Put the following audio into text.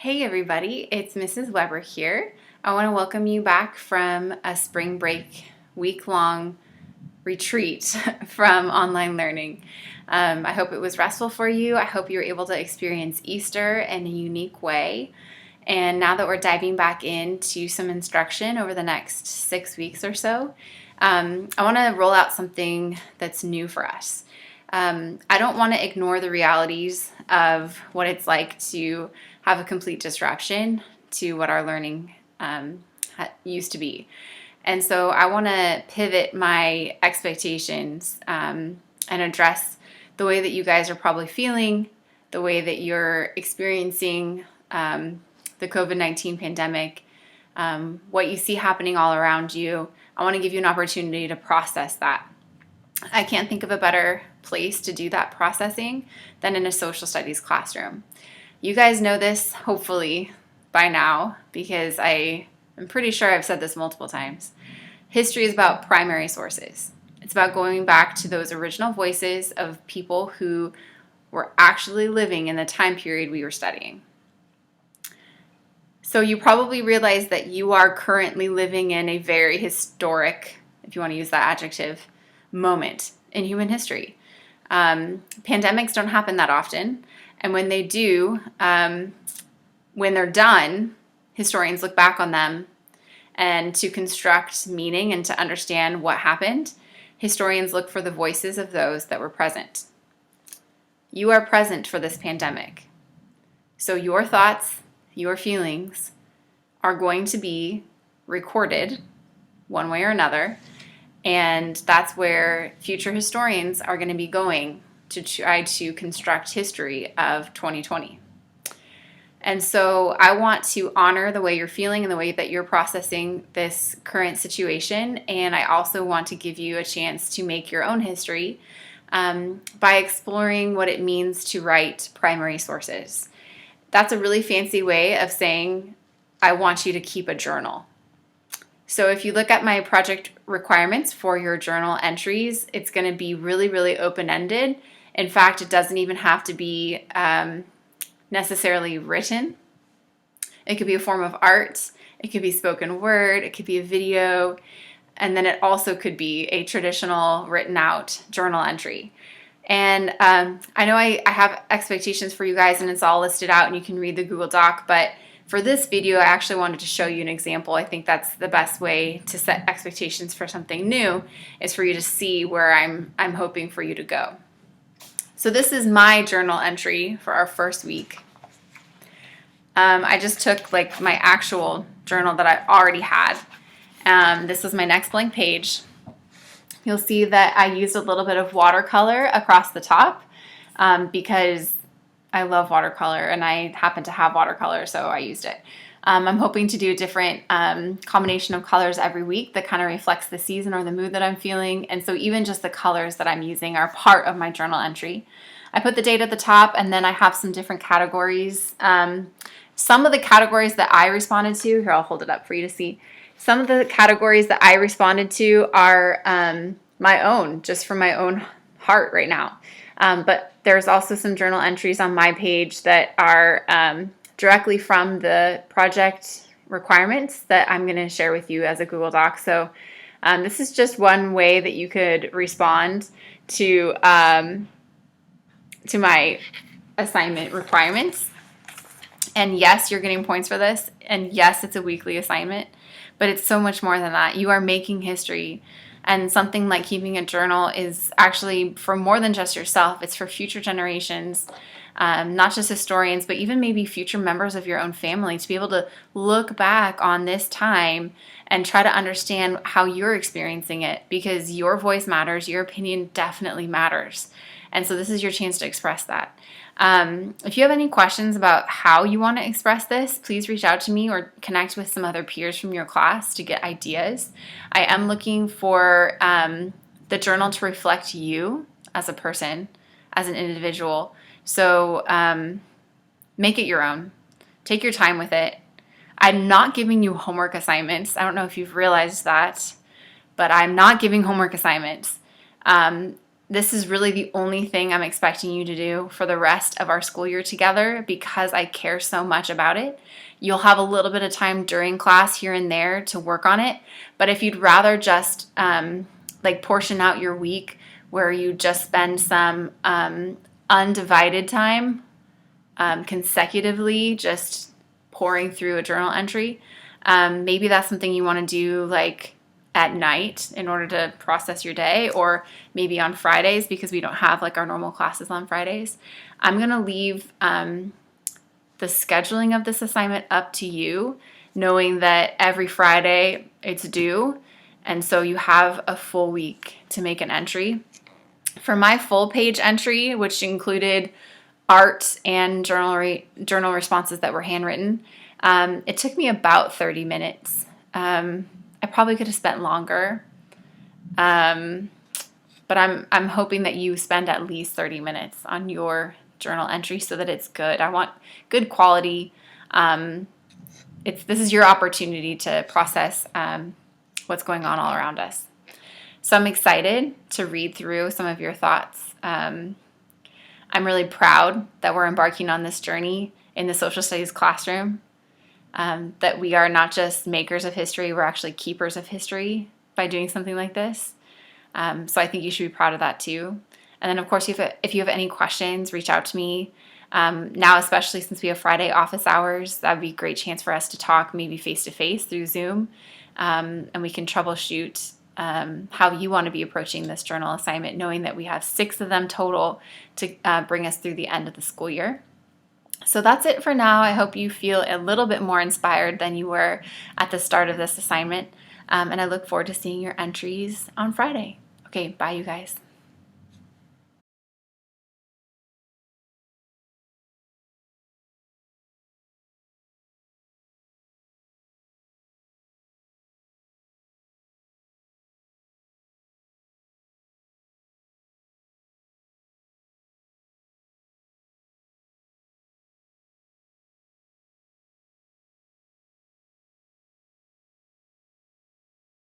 Hey everybody, it's Mrs. Weber here. I want to welcome you back from a spring break week-long retreat from online learning. I hope it was restful for you. I hope you were able to experience Easter in a unique way. And now that we're diving back into some instruction over the next 6 weeks or so, I want to roll out something that's new for us. I don't want to ignore the realities of what it's like to have a complete disruption to what our learning used to be. And so I want to pivot my expectations and address the way that you guys are probably feeling, the way that you're experiencing the COVID-19 pandemic, what you see happening all around you. I want to give you an opportunity to process that. I can't think of a better place to do that processing than in a social studies classroom. You guys know this, hopefully, by now, because I'm pretty sure I've said this multiple times. History is about primary sources. It's about going back to those original voices of people who were actually living in the time period we were studying. So you probably realize that you are currently living in a very historic, if you want to use that adjective, moment in human history. Pandemics don't happen that often. And when they do, when they're done, historians look back on them, and to construct meaning and to understand what happened, historians look for the voices of those that were present. You are present for this pandemic. So your thoughts, your feelings are going to be recorded one way or another, and that's where future historians are going to be going to try to construct history of 2020. And so I want to honor the way you're feeling and the way that you're processing this current situation. And I also want to give you a chance to make your own history by exploring what it means to write primary sources. That's a really fancy way of saying, I want you to keep a journal. So if you look at my project requirements for your journal entries, it's going to be really, really open-ended. In fact, it doesn't even have to be necessarily written. It could be a form of art. It could be spoken word. It could be a video. And then it also could be a traditional written out journal entry. And I know I have expectations for you guys, and it's all listed out and you can read the Google Doc. But for this video, I actually wanted to show you an example. I think that's the best way to set expectations for something new, is for you to see where I'm hoping for you to go. So this is my journal entry for our first week. I just took like my actual journal that I already had. This was my next blank page. You'll see that I used a little bit of watercolor across the top because I love watercolor and I happen to have watercolor, so I used it. I'm hoping to do a different combination of colors every week that kind of reflects the season or the mood that I'm feeling. And so even just the colors that I'm using are part of my journal entry. I put the date at the top, and then I have some different categories. Some of the categories that I responded to, here I'll hold it up for you to see. Some of the categories that I responded to are my own, just from my own heart right now. But there's also some journal entries on my page that are directly from the project requirements that I'm going to share with you as a Google Doc. So this is just one way that you could respond to my assignment requirements. And yes, you're getting points for this. And yes, it's a weekly assignment, but it's so much more than that. You are making history. And something like keeping a journal is actually for more than just yourself. It's for future generations. Not just historians, but even maybe future members of your own family, to be able to look back on this time and try to understand how you're experiencing it, because your voice matters, your opinion definitely matters. And so this is your chance to express that. If you have any questions about how you want to express this, please reach out to me or connect with some other peers from your class to get ideas. I am looking for the journal to reflect you as a person, as an individual. So make it your own. Take your time with it. I'm not giving you homework assignments. I don't know if you've realized that, but I'm not giving homework assignments. This is really the only thing I'm expecting you to do for the rest of our school year together because I care so much about it. You'll have a little bit of time during class here and there to work on it, but if you'd rather just like portion out your week where you just spend some undivided time consecutively just pouring through a journal entry, maybe that's something you want to do like at night in order to process your day, or maybe on Fridays because we don't have like our normal classes on Fridays. I'm going to leave the scheduling of this assignment up to you, knowing that every Friday it's due, and so you have a full week to make an entry. For my full page entry, which included art and journal responses that were handwritten, it took me about 30 minutes. I probably could have spent longer, but I'm hoping that you spend at least 30 minutes on your journal entry so that it's good. I want good quality. This is your opportunity to process what's going on all around us. So I'm excited to read through some of your thoughts. I'm really proud that we're embarking on this journey in the social studies classroom, that we are not just makers of history, we're actually keepers of history by doing something like this. So I think you should be proud of that too. And then, of course, if you have any questions, reach out to me. Now, especially since we have Friday office hours, that would be a great chance for us to talk, maybe face-to-face through Zoom, and we can troubleshoot how you want to be approaching this journal assignment, knowing that we have 6 of them total to bring us through the end of the school year. So that's it for now. I hope you feel a little bit more inspired than you were at the start of this assignment, and I look forward to seeing your entries on Friday. Okay, bye you guys.